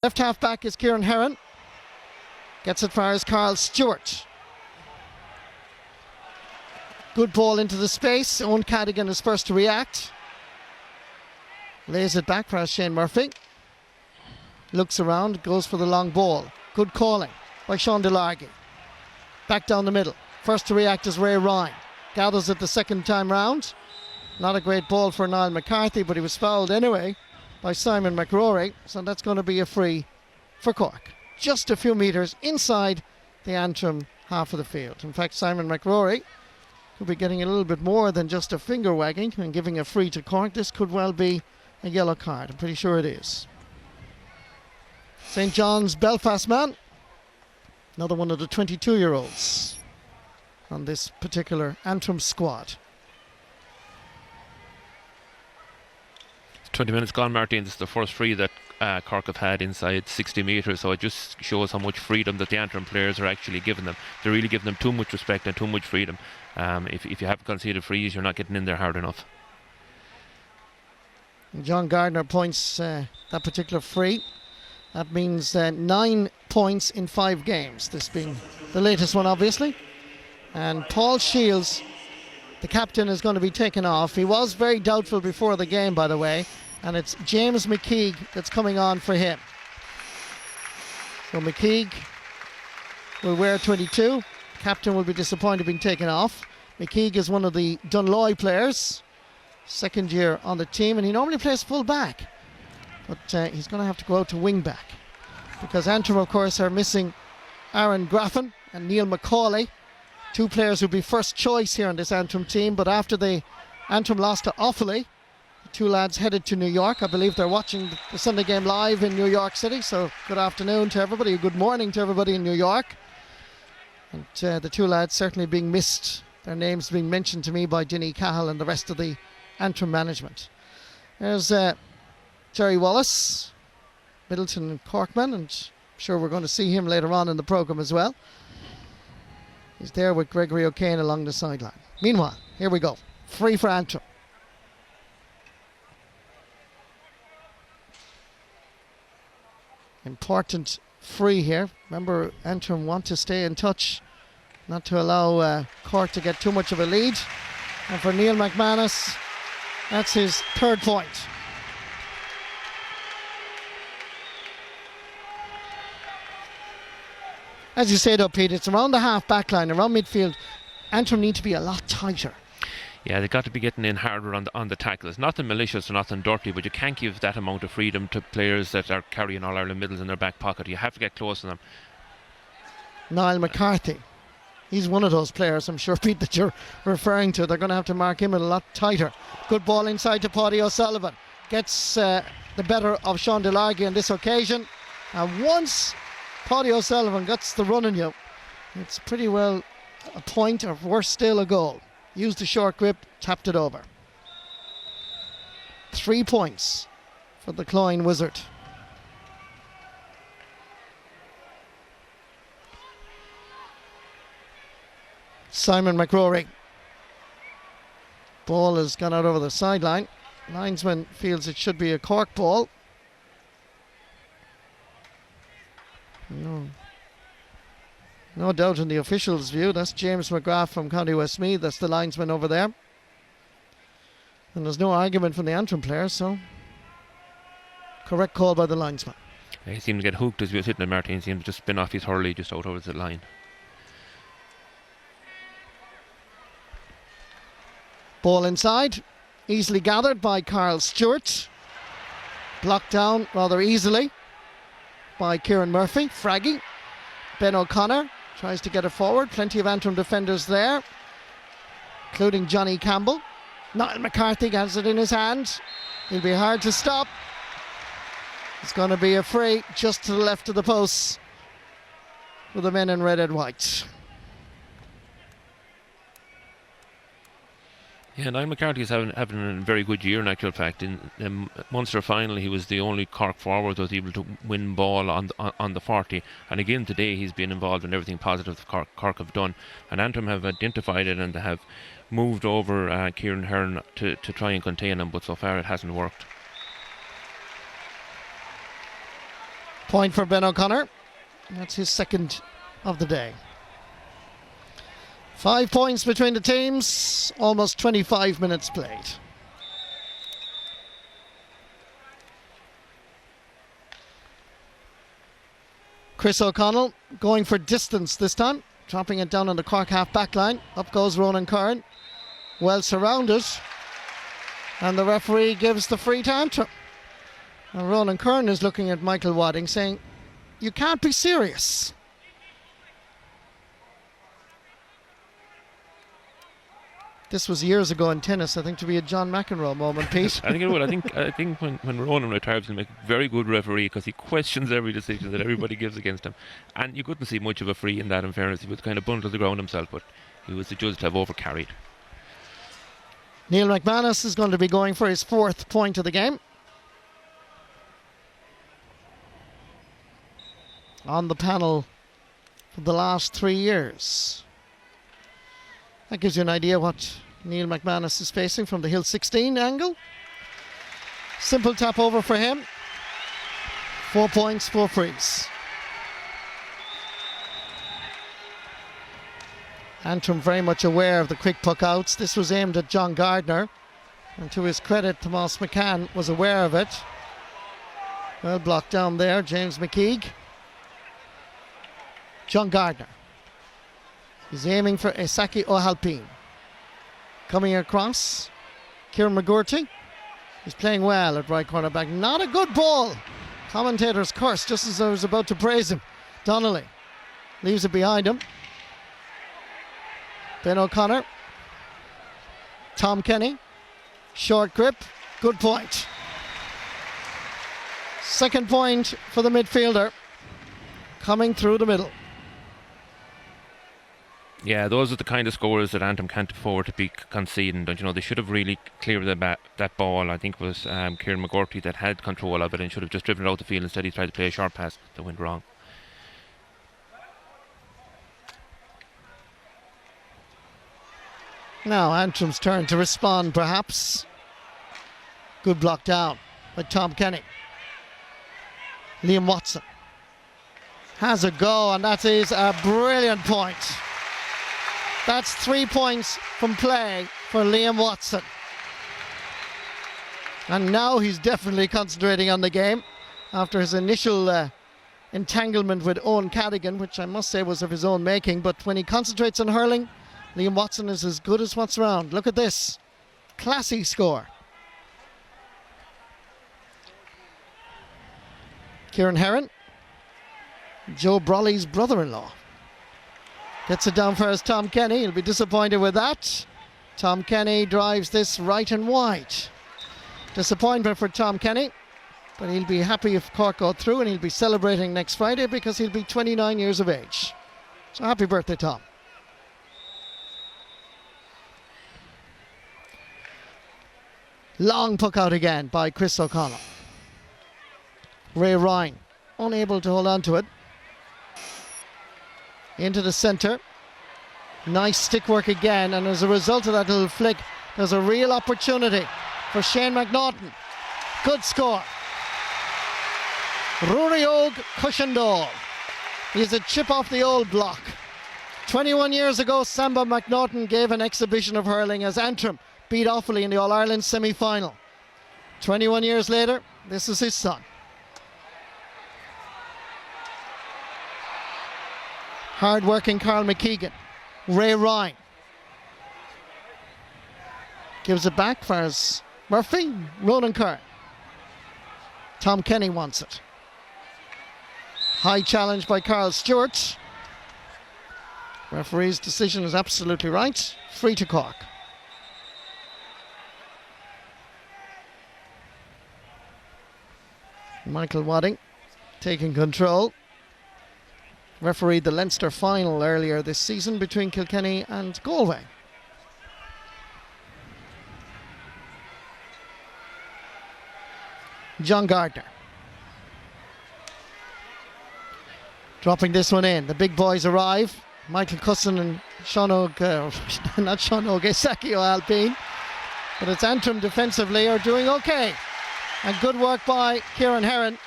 Left half back is Kieran Heron. Gets it far as Carl Stewart. Good ball into the space. Owen Cadigan is first to react. Lays it back for Shane Murphy. Looks around, goes for the long ball. Good calling by Sean Delargy. Back down the middle. First to react is Ray Ryan. Gathers it the second time round. Not a great ball for Niall McCarthy, but he was fouled anyway by Simon McRory. So that's going to be a free for Cork. Just a few metres inside the Antrim half of the field. In fact, Simon McRory could be getting a little bit more than just a finger wagging and giving a free to Cork. This could well be a yellow card. I'm pretty sure it is. St. John's Belfast man. Another one of the 22-year-olds on this particular Antrim squad. 20 minutes gone, Martin. This is the first free that Cork have had inside 60 metres, so it just shows how much freedom that the Antrim players are actually giving them. They're really giving them too much respect and too much freedom. If you haven't conceded frees, you're not getting in there hard enough. John Gardner points that particular free. That means 9 points in 5 games, this being the latest one obviously. And Paul Shields, the captain, is going to be taken off. He was very doubtful before the game, by the way, and it's James McKeague that's coming on for him. So McKeague will wear 22. Captain will be disappointed being taken off. McKeague is one of the Dunloy players, second year on the team, and he normally plays full back, but he's going to have to go out to wing back because Antrim, of course, are missing Aaron Graffin and Neil McCauley, two players who'll be first choice here on this Antrim team. But after the Antrim lost to Offaly, the two lads headed to New York. I believe they're watching the Sunday game live in New York City, so good afternoon to everybody, good morning to everybody in New York. And the two lads certainly being missed, their names being mentioned to me by Dinny Cahill and the rest of the Antrim management. There's Jerry Wallace, Middleton and Corkman, and I'm sure we're going to see him later on in the programme as well. He's there with Gregory O'Kane along the sideline. Meanwhile, here we go. Free for Antrim. Important free here. Remember, Antrim want to stay in touch, not to allow Cork to get too much of a lead. And for Neil McManus, that's his third point. As you say though, Pete, it's around the half-back line, around midfield. Antrim need to be a lot tighter. Yeah, they've got to be getting in harder on the tackles. Nothing malicious or nothing dirty, but you can't give that amount of freedom to players that are carrying All-Ireland medals in their back pocket. You have to get close to them. Niall McCarthy, he's one of those players, I'm sure, Pete, that you're referring to. They're going to have to mark him a lot tighter. Good ball inside to Paddy O'Sullivan. Gets the better of Sean Delargy on this occasion. And once Paddy O'Sullivan gets the run on you, it's pretty well a point, or worse still, a goal. Used the short grip, tapped it over. 3 points for the Cloyne Wizard. Simon McRory. Ball has gone out over the sideline. Linesman feels it should be a Cork ball. No doubt in the officials' view. That's James McGrath from County Westmeath. That's the linesman over there. And there's no argument from the Antrim players, so correct call by the linesman. He seemed to get hooked as he was hitting it, Martin. He seemed to just spin off his hurley just out over the line. Ball inside. Easily gathered by Carl Stewart. Blocked down rather easily by Kieran Murphy. Fraggy. Ben O'Connor tries to get it forward. Plenty of Antrim defenders there, including Johnny Campbell. Niall McCarthy has it in his hand. He'll be hard to stop. It's going to be a free just to the left of the posts for the men in red and white. Yeah, Niall McCarthy is having a very good year in actual fact. In the Munster final, he was the only Cork forward that was able to win ball on the 40. And again today, he's been involved in everything positive Cork have done. And Antrim have identified it and they have moved over Kieran Hearn to try and contain him, but so far it hasn't worked. Point for Ben O'Connor. That's his second of the day. 5 points between the teams, almost 25 minutes played. Chris O'Connell going for distance this time, dropping it down on the Cork half back line. Up goes Ronan Curran, well surrounded, and the referee gives the free to Antrim. And Ronan Curran is looking at Michael Wadding saying, "You can't be serious." This was years ago in tennis, I think, to be a John McEnroe moment, Pete. I think it would. I think when Ronan retires, he'll make a very good referee because he questions every decision that everybody gives against him. And you couldn't see much of a free in that, in fairness. He was kind of bundled to the ground himself, but he was adjudged to have overcarried. Neil McManus is going to be going for his 4th point of the game. On the panel for the last 3 years. That gives you an idea what Neil McManus is facing from the Hill 16 angle. Simple tap over for him. 4 points, 4 frees. Antrim very much aware of the quick puck outs. This was aimed at John Gardner, and to his credit, Tomas McCann was aware of it. Well blocked down there, James McKeague. John Gardner. He's aiming for Isaki O'Halpine. Coming across, Kieran McGurty. He's playing well at right cornerback. Not a good ball. Commentators curse just as I was about to praise him. Donnelly leaves it behind him. Ben O'Connor. Tom Kenny. Short grip. Good point. Second point for the midfielder. Coming through the middle. Yeah, those are the kind of scores that Antrim can't afford to be conceding. Don't you know? They should have really cleared that ball. I think it was Kieran McGurty that had control of it and should have just driven it out the field. Instead he tried to play a short pass that went wrong. Now Antrim's turn to respond, perhaps. Good block down by Tom Kenny. Liam Watson has a go, and that is a brilliant point. That's 3 points from play for Liam Watson. And now he's definitely concentrating on the game after his initial entanglement with Owen Cadigan, which I must say was of his own making. But when he concentrates on hurling, Liam Watson is as good as what's around. Look at this. Classy score. Kieran Herron, Joe Brawley's brother-in-law. Gets it down first, Tom Kenny. He'll be disappointed with that. Tom Kenny drives this right and wide. Disappointment for Tom Kenny, but he'll be happy if Cork go through, and he'll be celebrating next Friday because he'll be 29 years of age. So happy birthday, Tom. Long puck out again by Chris O'Connell. Ray Ryan unable to hold on to it. Into the centre. Nice stick work again, and as a result of that little flick, there's a real opportunity for Shane McNaughton. Good score. Ruriog Cushendall. He's a chip off the old block. 21 years ago, Samba McNaughton gave an exhibition of hurling as Antrim beat Offaly in the All-Ireland semi-final. 21 years later, this is his son. Hard-working Carl McKeegan. Ray Ryan gives it back for Murphy. Ronan Curran. Tom Kenny wants it. High challenge by Carl Stewart. Referee's decision is absolutely right. Free to Cork. Michael Wadding taking control. Refereed the Leinster final earlier this season between Kilkenny and Galway. John Gardner. Dropping this one in. The big boys arrive. Michael Cusson and Isaki O'Halpine. But it's Antrim defensively are doing okay. And good work by Kieran Herron